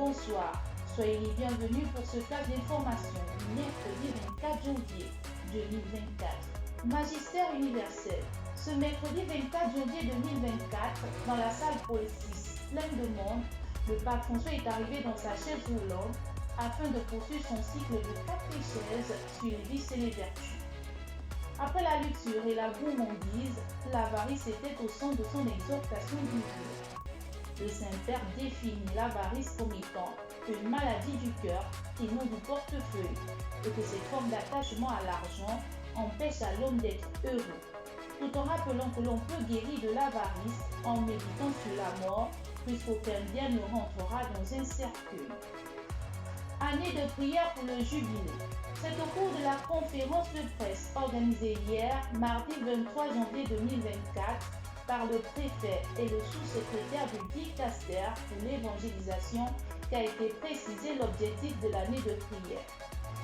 Bonsoir, soyez les bienvenus pour ce flash d'information du mercredi 24 janvier 2024. Magistère universel. Ce mercredi 24 janvier 2024, dans la salle Paul VI, pleine de monde, le pape François est arrivé dans sa chaise roulante afin de poursuivre son cycle de catéchèse sur les vices et les vertus. Après la luxure et la gourmandise, l'avarice était au centre de son exhortation du jour. Le Saint-Père définit l'avarice comme étant une maladie du cœur et non du portefeuille, et que cette forme d'attachement à l'argent empêche à l'homme d'être heureux, tout en rappelant que l'on peut guérir de l'avarice en méditant sur la mort, puisqu'aucun bien ne rentrera dans un cercueil. Année de prière pour le jubilé. C'est au cours de la conférence de presse organisée hier, mardi 23 janvier 2024, par le préfet et le sous-secrétaire du dicastère pour l'évangélisation qu'a été précisé l'objectif de l'année de prière.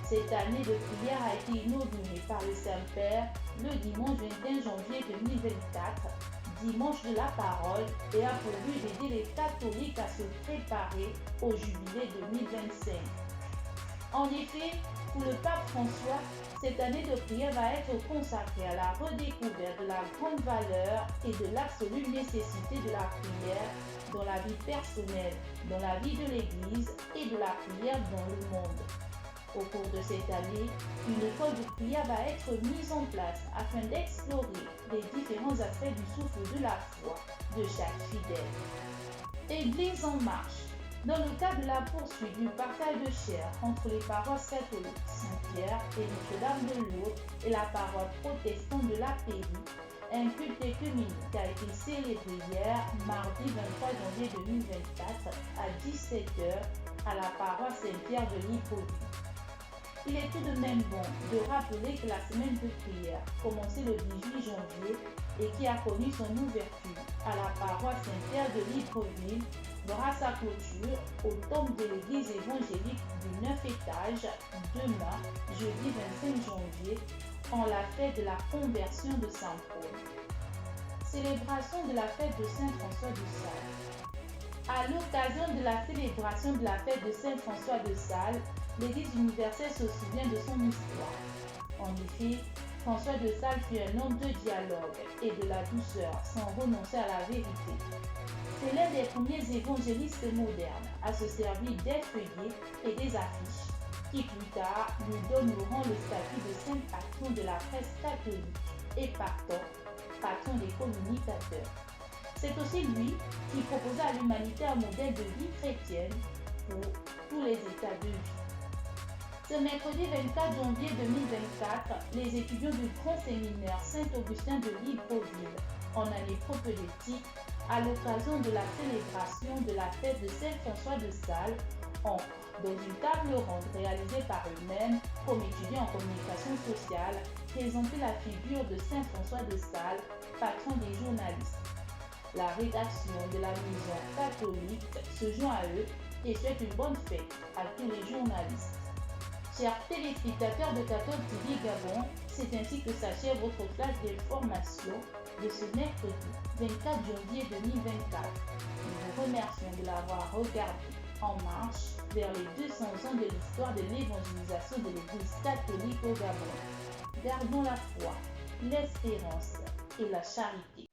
Cette année de prière a été inaugurée par le Saint-Père le dimanche 21 janvier 2024, dimanche de la parole, et a pour but d'aider les catholiques à se préparer au jubilé 2025. En effet, pour le pape François, cette année de prière va être consacrée à la redécouverte de la grande valeur et de l'absolue nécessité de la prière dans la vie personnelle, dans la vie de l'Église et de la prière dans le monde. Au cours de cette année, une école de prière va être mise en place afin d'explorer les différents aspects du souffle de la foi de chaque fidèle. Église en marche. Dans le cadre de la poursuite du partage de chair entre les paroisses catholiques Saint-Pierre et Notre-Dame de Lourdes et la paroisse protestante de la Péri, un culte œcuménique a été célébré hier, mardi 23 janvier 2024, à 17h à la paroisse Saint-Pierre de Libreville. Il est tout de même bon de rappeler que la semaine de prière, commencée le 18 janvier et qui a connu son ouverture à la paroisse Saint-Pierre de Libreville, verra sa clôture au temple de l'église évangélique du 9 étage demain, jeudi 25 janvier, en la fête de la conversion de Saint Paul. Célébration de la fête de Saint François de Sales. À l'occasion de la célébration de la fête de Saint François de Sales, l'Église universelle se souvient de son histoire. En effet, François de Sales fut un homme de dialogue et de la douceur sans renoncer à la vérité. C'est l'un des premiers évangélistes modernes à se servir des feuillets et des affiches qui plus tard lui donneront le statut de saint patron de la presse catholique et partant, patron des communicateurs. C'est aussi lui qui proposa à l'humanité un modèle de vie chrétienne pour tous les états de vie. Ce mercredi 24 janvier 2024, les étudiants du Grand Séminaire Saint-Augustin de Libreville, en année propédeutique, à l'occasion de la célébration de la fête de Saint François de Sales, ont, dans une table ronde réalisée par eux-mêmes comme étudiants en communication sociale, présenté la figure de Saint François de Sales, patron des journalistes. La rédaction de la maison catholique se joint à eux et souhaite une bonne fête à tous les journalistes. Chers téléspectateurs de Catholique TV Gabon, c'est ainsi que s'achève votre flash d'information de ce mercredi 24 janvier 2024. Nous vous remercions de l'avoir regardé en marche vers les 200 ans de l'histoire de l'évangélisation de l'Église catholique au Gabon. Gardons la foi, l'espérance et la charité.